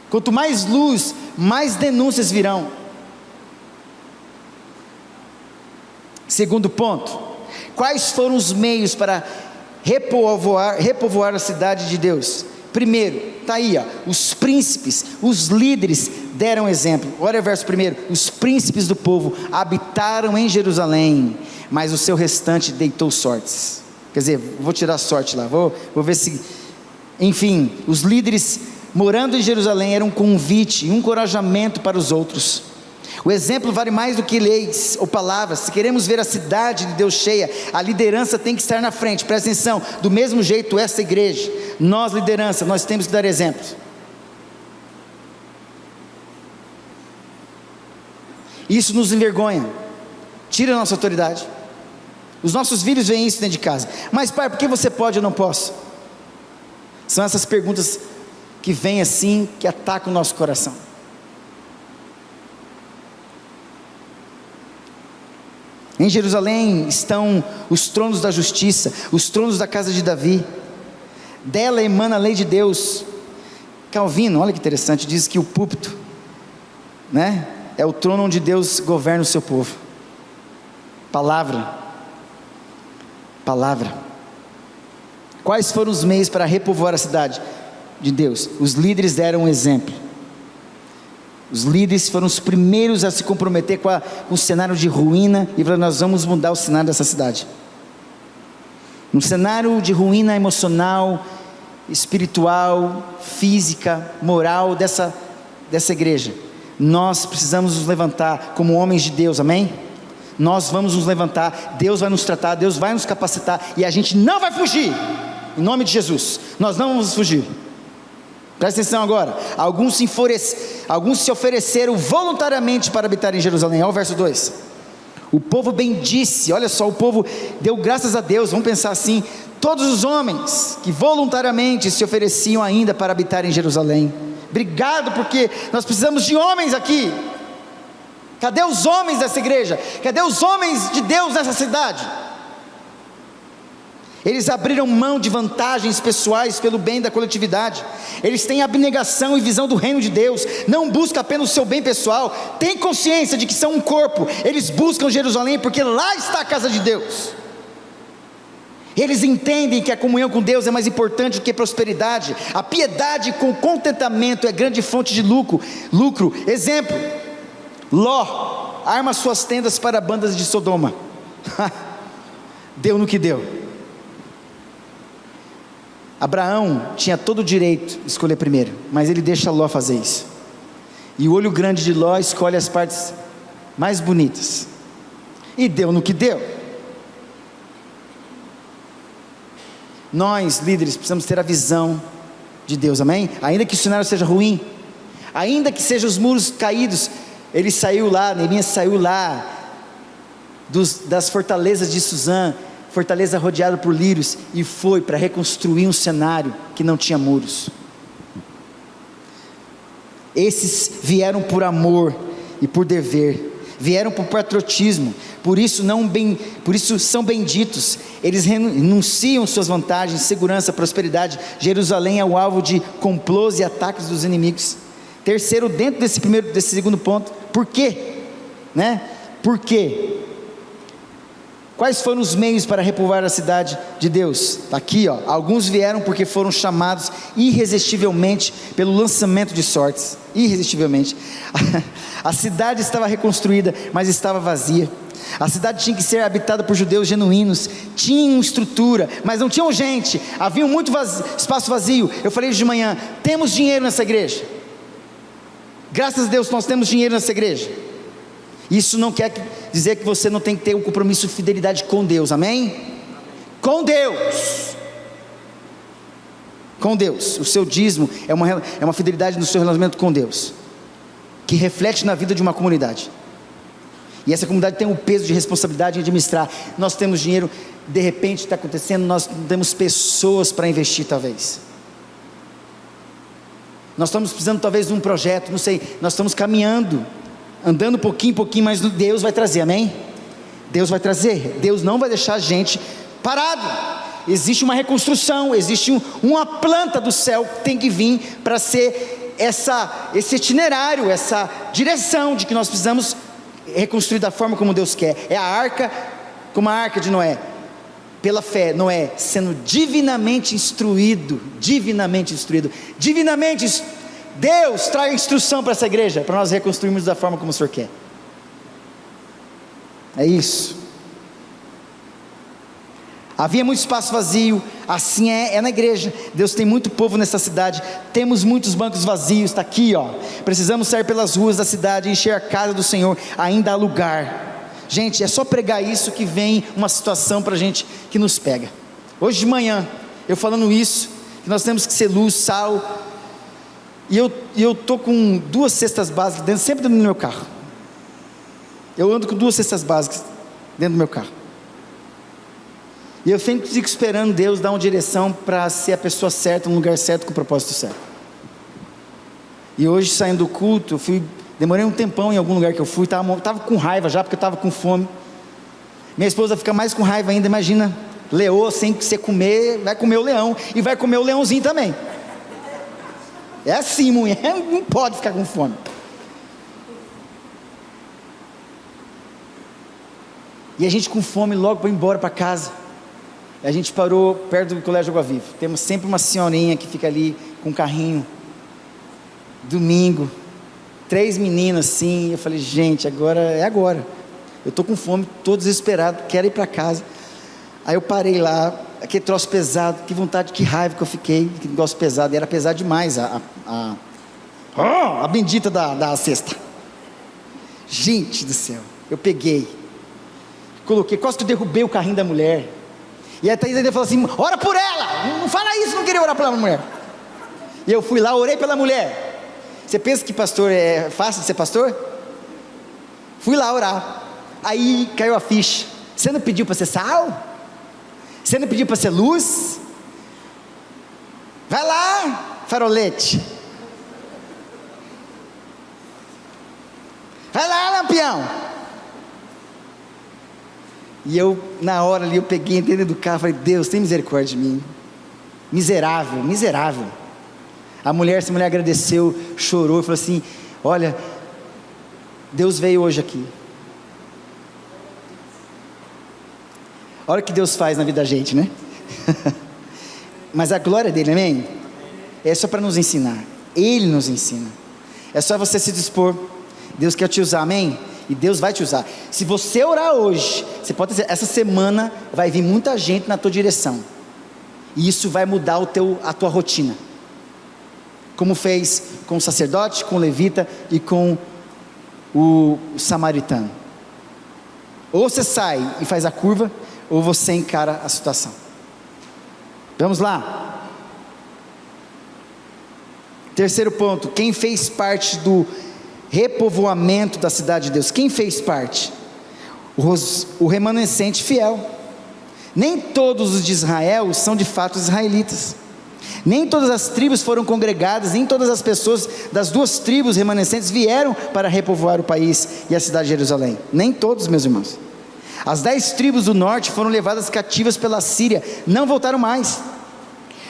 Quanto mais luz, mais denúncias virão. Segundo ponto, quais foram os meios para repovoar a cidade de Deus? Primeiro, está aí, os príncipes, os líderes deram exemplo. Olha o verso primeiro: os príncipes do povo habitaram em Jerusalém, mas o seu restante deitou sortes. Quer dizer, vou tirar a sorte lá, vou ver se... Enfim, os líderes morando em Jerusalém eram um convite, um encorajamento para os outros. O exemplo vale mais do que leis ou palavras. Se queremos ver a cidade de Deus cheia, a liderança tem que estar na frente. Presta atenção, do mesmo jeito essa igreja, nós liderança, nós temos que dar exemplos. Isso nos envergonha, tira a nossa autoridade. Os nossos filhos veem isso dentro de casa. Mas pai, por que você pode e eu não posso? São essas perguntas que vêm assim, que atacam o nosso coração. Em Jerusalém estão os tronos da justiça, os tronos da casa de Davi. Dela emana a lei de Deus. Calvino, olha que interessante, diz que o púlpito, né, é o trono onde Deus governa o seu povo. Palavra. Quais foram os meios para repovoar a cidade de Deus? Os líderes deram um exemplo. Os líderes foram os primeiros a se comprometer com o cenário de ruína, e falaram: nós vamos mudar o cenário dessa cidade. Um cenário de ruína emocional, espiritual, física, moral dessa igreja. Nós precisamos nos levantar como homens de Deus, amém? Nós vamos nos levantar, Deus vai nos tratar, Deus vai nos capacitar, e a gente não vai fugir, em nome de Jesus, nós não vamos fugir. Presta atenção agora, alguns se ofereceram voluntariamente para habitar em Jerusalém. Olha o verso 2, o povo bendisse, olha só, o povo deu graças a Deus. Vamos pensar assim, todos os homens que voluntariamente se ofereciam ainda para habitar em Jerusalém. Obrigado, porque nós precisamos de homens aqui. Cadê os homens dessa igreja? Cadê os homens de Deus nessa cidade? Eles abriram mão de vantagens pessoais pelo bem da coletividade. Eles têm abnegação e visão do reino de Deus. Não buscam apenas o seu bem pessoal. Têm consciência de que são um corpo. Eles buscam Jerusalém porque lá está a casa de Deus. Eles entendem que a comunhão com Deus é mais importante do que prosperidade. A piedade com contentamento é grande fonte de lucro. Exemplo: Ló arma suas tendas para bandas de Sodoma. Deu no que deu. Abraão tinha todo o direito de escolher primeiro, mas ele deixa Ló fazer isso. E o olho grande de Ló escolhe as partes mais bonitas. E deu no que deu. Nós, líderes, precisamos ter a visão de Deus, amém? Ainda que o cenário seja ruim, ainda que sejam os muros caídos, ele saiu lá, Neemias saiu lá, das fortalezas de Suzã, fortaleza rodeada por lírios, e foi para reconstruir um cenário que não tinha muros. Esses vieram por amor e por dever, vieram por patriotismo, por isso são benditos. Eles renunciam suas vantagens, segurança, prosperidade. Jerusalém é o alvo de complôs e ataques dos inimigos. Terceiro, dentro desse segundo ponto, por quê? Por quê? Quais foram os meios para repovoar a cidade de Deus? Está aqui, ó. Alguns vieram porque foram chamados irresistivelmente pelo lançamento de sortes. Irresistivelmente. A cidade estava reconstruída, mas estava vazia. A cidade tinha que ser habitada por judeus genuínos. Tinham estrutura, mas não tinham gente. Havia muito espaço vazio. Eu falei hoje de manhã, temos dinheiro nessa igreja. Graças a Deus nós temos dinheiro nessa igreja. Isso não quer dizer que você não tem que ter um compromisso de fidelidade com Deus, amém? Com Deus. Com Deus. O seu dízimo é uma fidelidade no seu relacionamento com Deus, que reflete na vida de uma comunidade. E essa comunidade tem um peso de responsabilidade em administrar. Nós temos dinheiro, de repente está acontecendo, nós não temos pessoas para investir talvez. Nós estamos precisando talvez de um projeto, não sei, nós estamos caminhando, andando pouquinho em pouquinho, mas Deus vai trazer, amém? Deus vai trazer, Deus não vai deixar a gente parado. Existe uma reconstrução, existe uma planta do céu que tem que vir para ser esse itinerário, essa direção de que nós precisamos reconstruir da forma como Deus quer. É a arca, como a arca de Noé, pela fé, Noé sendo divinamente instruído, Deus traz instrução para essa igreja, para nós reconstruirmos da forma como o Senhor quer. É isso. Havia muito espaço vazio, assim é na igreja. Deus tem muito povo nessa cidade, temos muitos bancos vazios, está aqui, ó. Precisamos sair pelas ruas da cidade, encher a casa do Senhor, ainda há lugar. Gente, é só pregar isso que vem uma situação para a gente que nos pega. Hoje de manhã, eu falando isso, que nós temos que ser luz, sal, e eu estou com 2 cestas básicas sempre dentro do meu carro. Eu ando com 2 cestas básicas dentro do meu carro. E eu sempre fico esperando Deus dar uma direção para ser a pessoa certa, no lugar certo, com o propósito certo. E hoje, saindo do culto, demorei um tempão em algum lugar que eu fui, estava com raiva já, porque eu estava com fome. Minha esposa fica mais com raiva ainda, imagina, leoa sem você comer, vai comer o leão, e vai comer o leãozinho também. É assim, mulher, não pode ficar com fome. E a gente com fome logo para ir embora para casa. A gente parou perto do Colégio Água Viva. Temos sempre uma senhorinha que fica ali com um carrinho. Domingo, 3 meninas assim. Eu falei, gente, agora é agora. Eu estou com fome, estou desesperado, quero ir para casa. Aí eu parei lá, aquele troço pesado, que vontade, que raiva que eu fiquei, que negócio pesado. E era pesado demais a bendita da cesta. Gente do céu, eu peguei, coloquei, quase que eu derrubei o carrinho da mulher. E a Thaís ainda falou assim, ora por ela, não fala isso, não queria orar pela mulher. E eu fui lá, orei pela mulher. Você pensa que pastor é fácil de ser pastor? Fui lá orar, aí caiu a ficha. Você não pediu para ser sal? Você não pediu para ser luz? Vai lá, farolete. Vai lá, lampião. E eu, na hora ali, eu peguei, entrei dentro do carro, falei, Deus, tem misericórdia de mim. Miserável, miserável. Essa mulher agradeceu, chorou, e falou assim, olha, Deus veio hoje aqui. Olha o que Deus faz na vida da gente, né? Mas a glória dele, amém? É só para nos ensinar. Ele nos ensina. É só você se dispor. Deus quer te usar, amém? E Deus vai te usar. Se você orar hoje, você pode dizer, essa semana vai vir muita gente na tua direção. E isso vai mudar a tua rotina. como fez com o sacerdote, com o levita e com o samaritano. Ou você sai e faz a curva, ou você encara a situação. Vamos lá. Terceiro ponto, quem fez parte do repovoamento da cidade de Deus? Quem fez parte? O remanescente fiel. Nem todos os de Israel são de fato israelitas. Nem todas as tribos foram congregadas, nem todas as pessoas das duas tribos remanescentes vieram para repovoar o país e a cidade de Jerusalém. Nem todos, meus irmãos. As 10 tribos do norte foram levadas cativas pela Síria, não voltaram mais.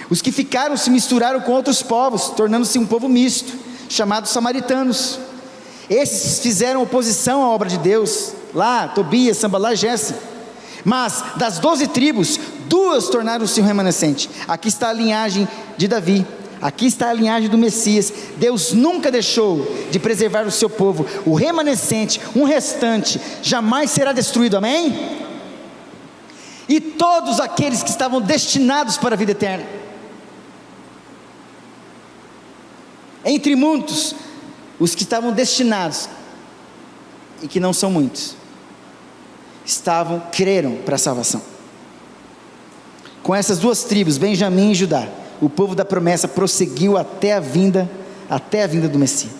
Os que ficaram se misturaram com outros povos, tornando-se um povo misto, chamados samaritanos. Esses fizeram oposição à obra de Deus, lá, Tobias, Sambalá e Gesse. Mas das 12 tribos, 2 tornaram-se um remanescente. Aqui está a linhagem de Davi, aqui está a linhagem do Messias. Deus nunca deixou de preservar o seu povo. O remanescente, um restante, jamais será destruído, amém? E todos aqueles que estavam destinados para a vida eterna. Entre muitos, os que estavam destinados, e que não são muitos, creram para a salvação. Com essas 2 tribos, Benjamim e Judá, o povo da promessa prosseguiu até a vinda do Messias.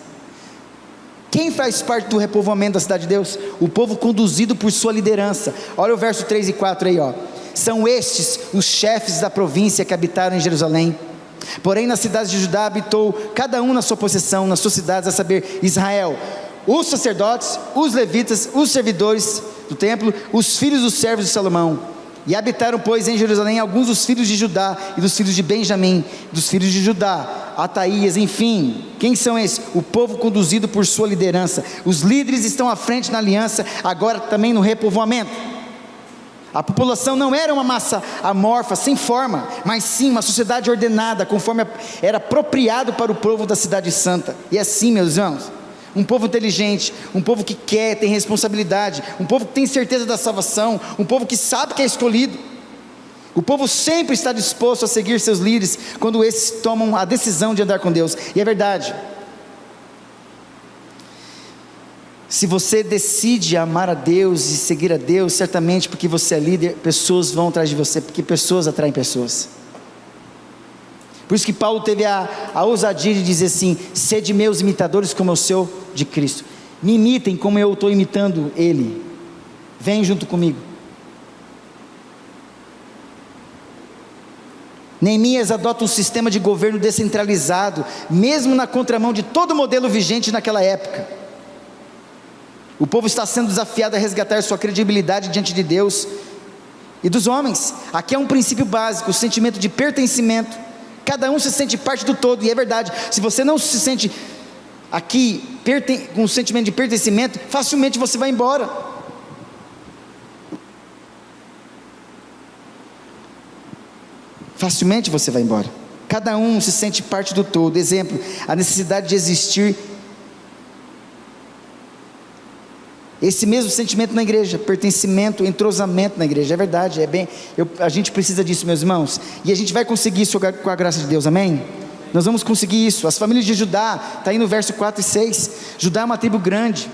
Quem faz parte do repovoamento da cidade de Deus? O povo conduzido por sua liderança. Olha o verso 3 e 4 aí, ó. São estes os chefes da província que habitaram em Jerusalém. Porém nas cidades de Judá habitou cada um na sua possessão, nas suas cidades, a saber, Israel, os sacerdotes, os levitas, os servidores do templo, os filhos dos servos de Salomão. E habitaram, pois, em Jerusalém alguns dos filhos de Judá e dos filhos de Benjamim, dos filhos de Judá, Ataías, enfim. Quem são esses? O povo conduzido por sua liderança. Os líderes estão à frente na aliança, agora também no repovoamento. A população não era uma massa amorfa, sem forma, mas sim uma sociedade ordenada, conforme era apropriado para o povo da cidade santa. E assim, meus irmãos, um povo inteligente, um povo que quer, tem responsabilidade, um povo que tem certeza da salvação, um povo que sabe que é escolhido. O povo sempre está disposto a seguir seus líderes, quando esses tomam a decisão de andar com Deus. E é verdade, se você decide amar a Deus e seguir a Deus, certamente porque você é líder, pessoas vão atrás de você, porque pessoas atraem pessoas. Por isso que Paulo teve a ousadia de dizer assim: sede meus imitadores como eu sou de Cristo. Me imitem como eu estou imitando Ele. Vem junto comigo. Neemias adota um sistema de governo descentralizado, mesmo na contramão de todo o modelo vigente naquela época. O povo está sendo desafiado a resgatar sua credibilidade diante de Deus e dos homens. Aqui é um princípio básico, o sentimento de pertencimento. Cada um se sente parte do todo, e é verdade. Se você não se sente aqui com um sentimento de pertencimento, facilmente você vai embora. Facilmente você vai embora. Cada um se sente parte do todo. Exemplo, a necessidade de existir. Esse mesmo sentimento na igreja, pertencimento, entrosamento na igreja, é verdade, a gente precisa disso, meus irmãos, e a gente vai conseguir isso com a graça de Deus, amém? Nós vamos conseguir isso. As famílias de Judá, está aí no verso 4 e 6, Judá é uma tribo grande.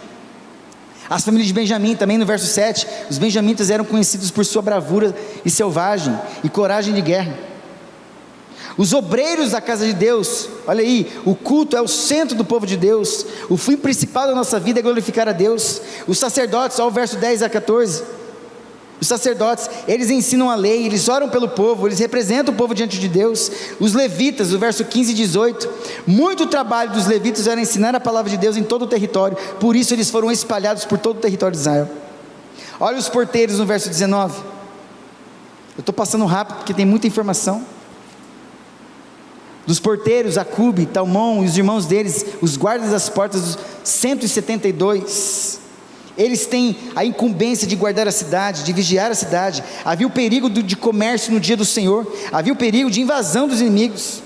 As famílias de Benjamim, também no verso 7, os benjamitas eram conhecidos por sua bravura e selvagem, e coragem de guerra. Os obreiros da casa de Deus, olha aí, o culto é o centro do povo de Deus, o fim principal da nossa vida é glorificar a Deus. Os sacerdotes, olha o verso 10 a 14, os sacerdotes, eles ensinam a lei, eles oram pelo povo, eles representam o povo diante de Deus. Os levitas, o verso 15 e 18, muito trabalho dos levitas era ensinar a palavra de Deus em todo o território, por isso eles foram espalhados por todo o território de Israel. Olha os porteiros no verso 19, eu estou passando rápido porque tem muita informação. Dos porteiros, Acube, Talmon e os irmãos deles, os guardas das portas, dos 172, eles têm a incumbência de guardar a cidade, de vigiar a cidade. Havia o perigo de comércio no dia do Senhor, havia o perigo de invasão dos inimigos.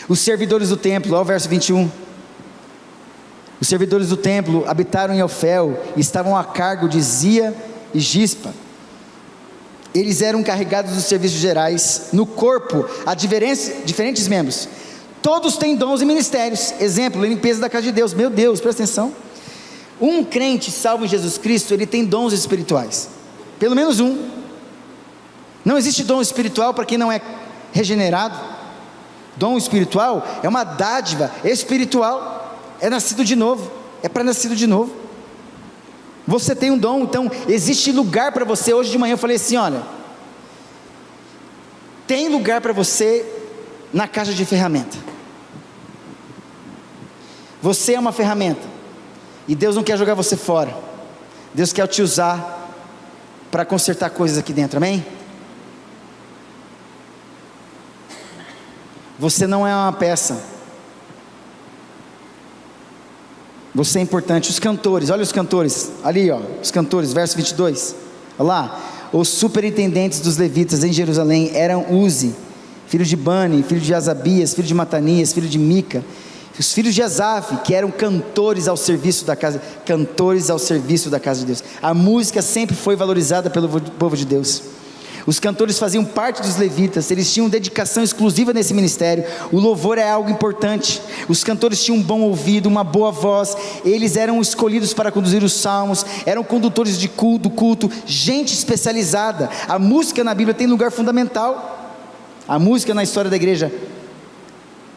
Os servidores do templo, olha o verso 21, os servidores do templo habitaram em Ofel e estavam a cargo de Zia e Gispa. Eles eram encarregados dos serviços gerais. No corpo há diferentes membros. Todos têm dons e ministérios. Exemplo, limpeza da casa de Deus. Meu Deus, presta atenção. Um crente salvo em Jesus Cristo, ele tem dons espirituais. Pelo menos um. Não existe dom espiritual para quem não é regenerado. Dom espiritual é uma dádiva espiritual. É nascido de novo. É para nascido de novo. Você tem um dom, então existe lugar para você. Hoje de manhã eu falei assim, olha, tem lugar para você na caixa de ferramenta. Você é uma ferramenta, e Deus não quer jogar você fora. Deus quer te usar para consertar coisas aqui dentro, amém? Você não é uma peça. Você é importante. Os cantores, olha os cantores, ali ó, os cantores, verso 22, olha lá, os superintendentes dos levitas em Jerusalém eram Uzi, filho de Bani, filho de Asabias, filho de Matanias, filho de Mica, os filhos de Asaf, que eram cantores ao serviço da casa, cantores ao serviço da casa de Deus. A música sempre foi valorizada pelo povo de Deus. Os cantores faziam parte dos levitas, eles tinham dedicação exclusiva nesse ministério. O louvor é algo importante. Os cantores tinham um bom ouvido, uma boa voz. Eles eram escolhidos para conduzir os salmos, eram condutores de culto, gente especializada. A música na Bíblia tem lugar fundamental. A música na história da igreja,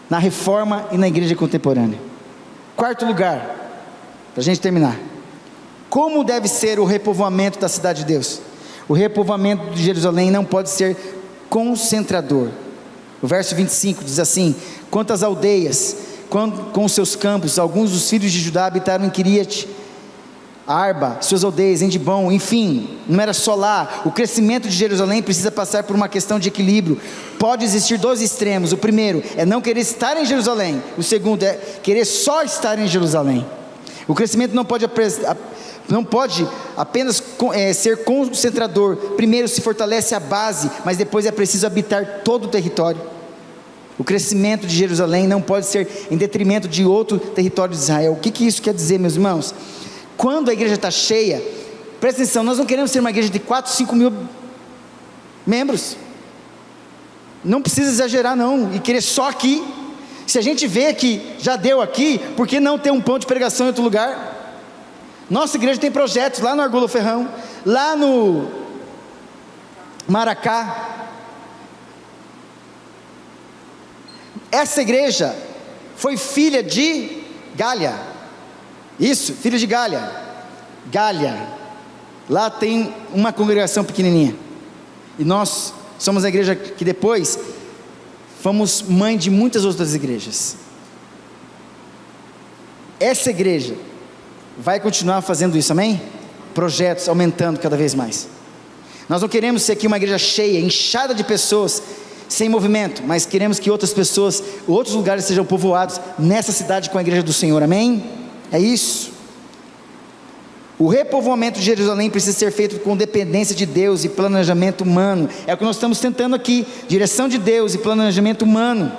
na reforma e na igreja contemporânea. Quarto lugar, para a gente terminar, como deve ser o repovoamento da cidade de Deus? O repovoamento de Jerusalém não pode ser concentrador. O verso 25 diz assim: quanto às aldeias, com seus campos, alguns dos filhos de Judá habitaram em Quiriate Arba, suas aldeias, em Dibom, enfim, não era só lá. O crescimento de Jerusalém precisa passar por uma questão de equilíbrio. Pode existir dois extremos. O primeiro é não querer estar em Jerusalém. O segundo é querer só estar em Jerusalém. O crescimento não pode apenas ser concentrador. Primeiro se fortalece a base, mas depois é preciso habitar todo o território. O crescimento de Jerusalém não pode ser em detrimento de outro território de Israel. O que isso quer dizer, meus irmãos? Quando a igreja está cheia, presta atenção, nós não queremos ser uma igreja de 4, 5 mil membros. Não precisa exagerar não, e querer só aqui. Se a gente vê que já deu aqui, por que não ter um ponto de pregação em outro lugar? Nossa igreja tem projetos lá no Argola Ferrão, lá no Maracá. Essa igreja foi filha de Gália. Isso, filho de Gália. Lá tem uma congregação pequenininha. E nós somos a igreja que depois fomos mãe de muitas outras igrejas. Essa igreja vai continuar fazendo isso, amém? Projetos aumentando cada vez mais. Nós não queremos ser aqui uma igreja cheia, inchada de pessoas, sem movimento, mas queremos que outras pessoas, outros lugares sejam povoados nessa cidade com a igreja do Senhor, amém? É isso. O repovoamento de Jerusalém precisa ser feito com dependência de Deus e planejamento humano. É o que nós estamos tentando aqui, direção de Deus e planejamento humano.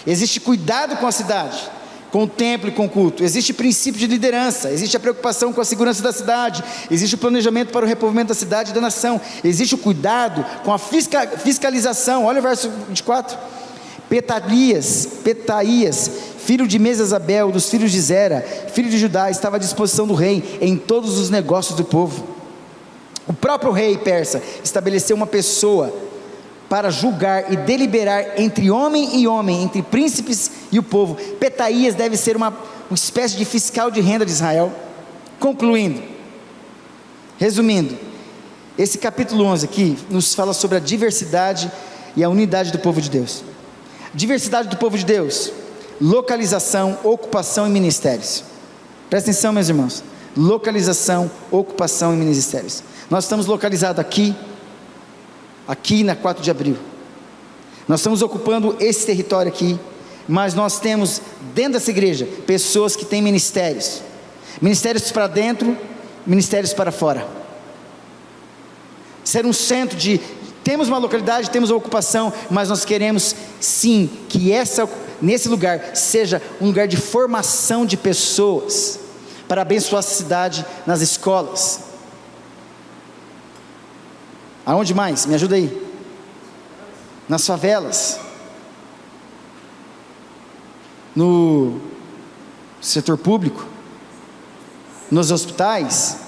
Existe cuidado com a cidade, com o templo e com o culto. Existe princípio de liderança, existe a preocupação com a segurança da cidade, existe o planejamento para o repovoamento da cidade e da nação, existe o cuidado com a fiscalização. Olha o verso 24. Petaías, filho de Mesazabel, dos filhos de Zera, filho de Judá, estava à disposição do rei em todos os negócios do povo. O próprio rei persa estabeleceu uma pessoa para julgar e deliberar entre homem e homem, entre príncipes e o povo. Petaías deve ser uma espécie de fiscal de renda de Israel. Concluindo, resumindo, esse capítulo 11 aqui nos fala sobre a diversidade e a unidade do povo de Deus. Diversidade do povo de Deus, localização, ocupação e ministérios. Presta atenção, meus irmãos. Localização, ocupação e ministérios. Nós estamos localizados aqui na 4 de abril. Nós estamos ocupando esse território aqui, mas nós temos dentro dessa igreja pessoas que têm ministérios. Ministérios para dentro, ministérios para fora. Ser um centro de... Temos uma localidade, temos uma ocupação, mas nós queremos sim que nesse lugar seja um lugar de formação de pessoas para abençoar a cidade nas escolas. Aonde mais? Me ajuda aí. Nas favelas. No setor público. Nos hospitais.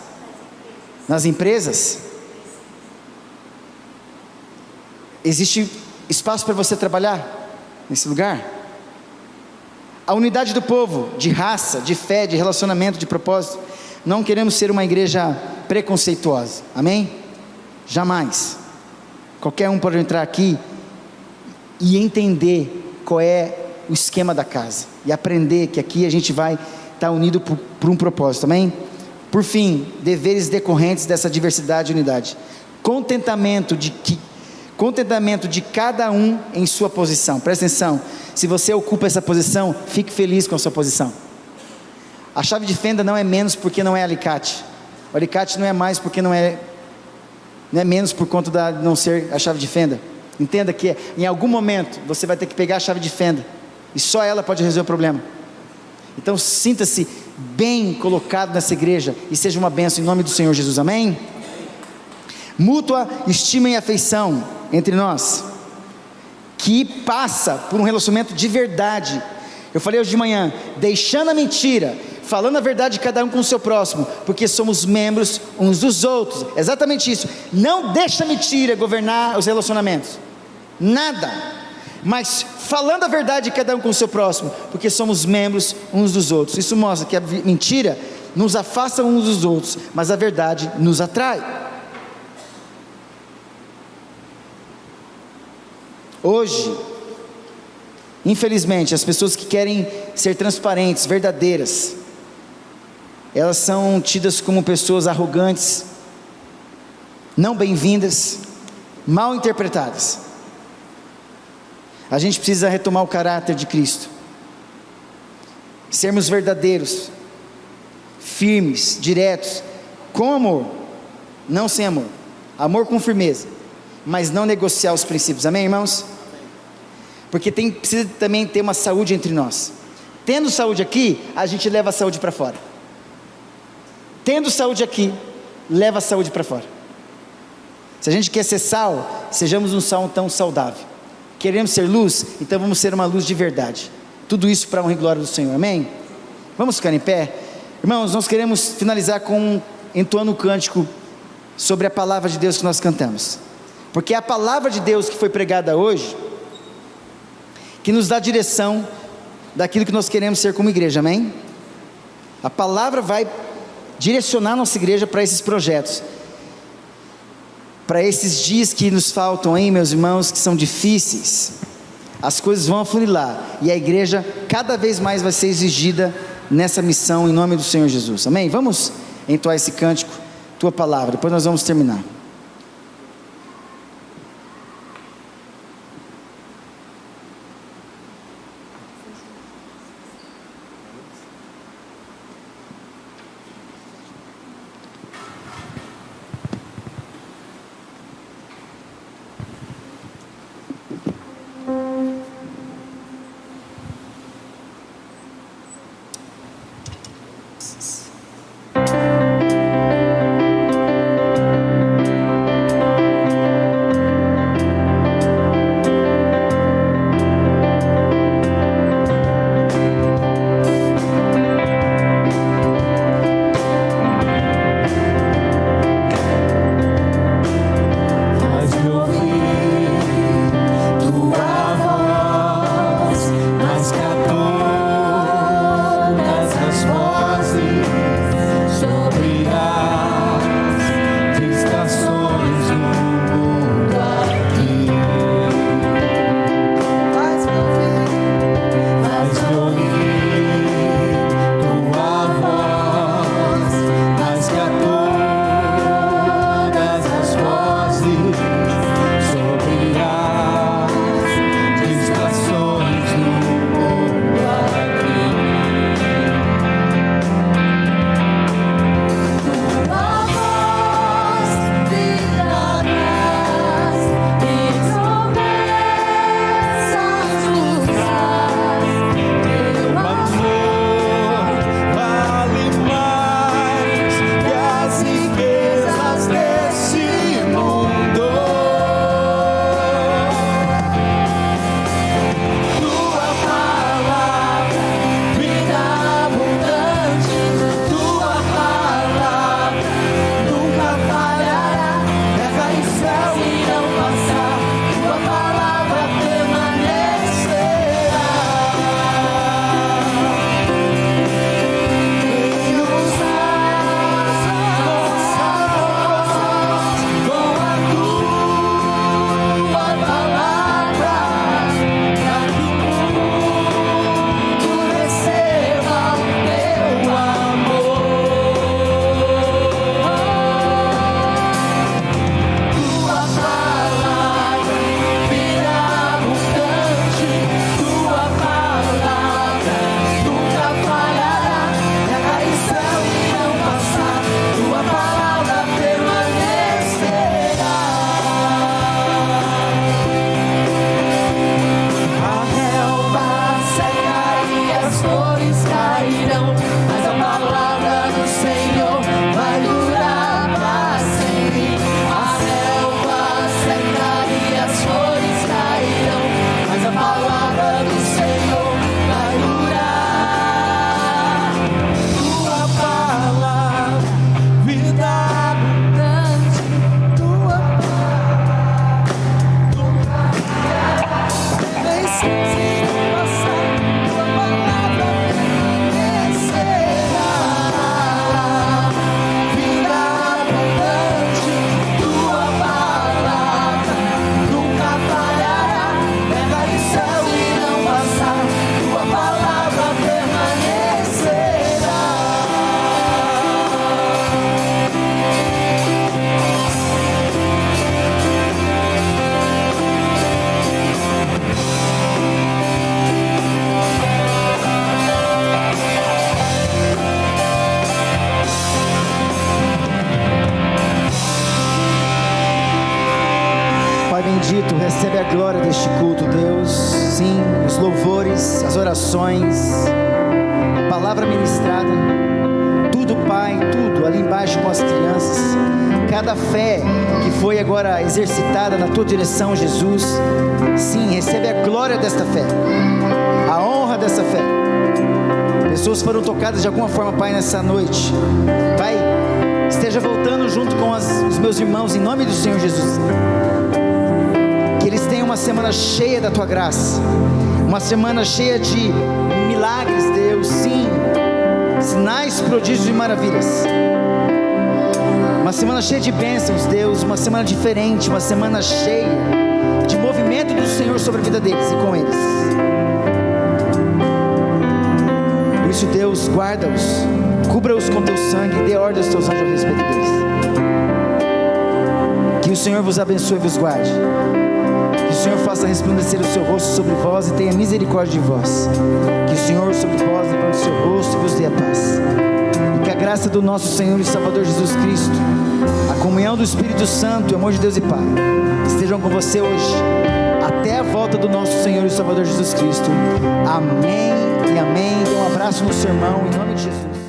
Nas empresas. Existe espaço para você trabalhar nesse lugar? A unidade do povo, de raça, de fé, de relacionamento, de propósito. Não queremos ser uma igreja preconceituosa, amém? Jamais. Qualquer um pode entrar aqui e entender qual é o esquema da casa, e aprender que aqui a gente vai estar unido por um propósito, amém? Por fim, deveres decorrentes dessa diversidade e unidade. Contentamento de cada um em sua posição. Presta atenção, se você ocupa essa posição, fique feliz com a sua posição. A chave de fenda não é menos porque não é alicate. O alicate não é mais porque não é menos por conta de não ser a chave de fenda. Entenda que em algum momento você vai ter que pegar a chave de fenda, e só ela pode resolver o problema. Então sinta-se bem colocado nessa igreja, e seja uma bênção em nome do Senhor Jesus, amém? Mútua estima e afeição entre nós, que passa por um relacionamento de verdade. Eu falei hoje de manhã, deixando a mentira, falando a verdade cada um com o seu próximo, porque somos membros uns dos outros, exatamente isso. Não deixa a mentira governar os relacionamentos, nada, mas falando a verdade cada um com o seu próximo, porque somos membros uns dos outros. Isso mostra que a mentira nos afasta uns dos outros, mas a verdade nos atrai. Hoje, infelizmente, as pessoas que querem ser transparentes, verdadeiras, elas são tidas como pessoas arrogantes, não bem-vindas, mal interpretadas. A gente precisa retomar o caráter de Cristo, sermos verdadeiros, firmes, diretos, com amor, não sem amor, amor com firmeza, mas não negociar os princípios, amém, irmãos? Porque precisa também ter uma saúde entre nós. Tendo saúde aqui, a gente leva a saúde para fora. Tendo saúde aqui, leva a saúde para fora. Se a gente quer ser sal, sejamos um sal tão saudável. Queremos ser luz, então vamos ser uma luz de verdade. Tudo isso para a honra e glória do Senhor, amém? Vamos ficar em pé? Irmãos, nós queremos finalizar entoando um cântico sobre a palavra de Deus que nós cantamos. Porque é a palavra de Deus que foi pregada hoje que nos dá direção daquilo que nós queremos ser como igreja, amém? A palavra vai direcionar a nossa igreja para esses projetos, para esses dias que nos faltam aí, meus irmãos, que são difíceis. As coisas vão afunilar, e a igreja cada vez mais vai ser exigida nessa missão, em nome do Senhor Jesus, amém? Vamos entoar esse cântico, tua palavra, depois nós vamos terminar. dito, recebe a glória deste culto, Deus. Sim, os louvores, as orações, a palavra ministrada, tudo, Pai, tudo ali embaixo com as crianças, cada fé que foi agora exercitada na tua direção, Jesus. Sim, recebe a glória desta fé, a honra dessa fé. Pessoas foram tocadas de alguma forma, Pai, nessa noite. Pai, esteja voltando junto com os meus irmãos, em nome do Senhor Jesus. Que eles tenham uma semana cheia da tua graça, uma semana cheia de milagres, Deus. Sim, sinais, prodígios e maravilhas. Uma semana cheia de bênçãos, Deus. Uma semana diferente, uma semana cheia de movimento do Senhor sobre a vida deles e com eles. Por isso, Deus, guarda-os, cubra-os com teu sangue e dê ordem aos teus anjos a respeito deles. Que o Senhor vos abençoe e vos guarde. Que o Senhor faça resplandecer o seu rosto sobre vós e tenha misericórdia de vós. Que o Senhor sobre vós levante o seu rosto e vos dê a paz. E que a graça do nosso Senhor e Salvador Jesus Cristo, a comunhão do Espírito Santo e o amor de Deus e Pai estejam com você hoje, até a volta do nosso Senhor e Salvador Jesus Cristo. Amém e amém. Dê um abraço no seu irmão, em nome de Jesus.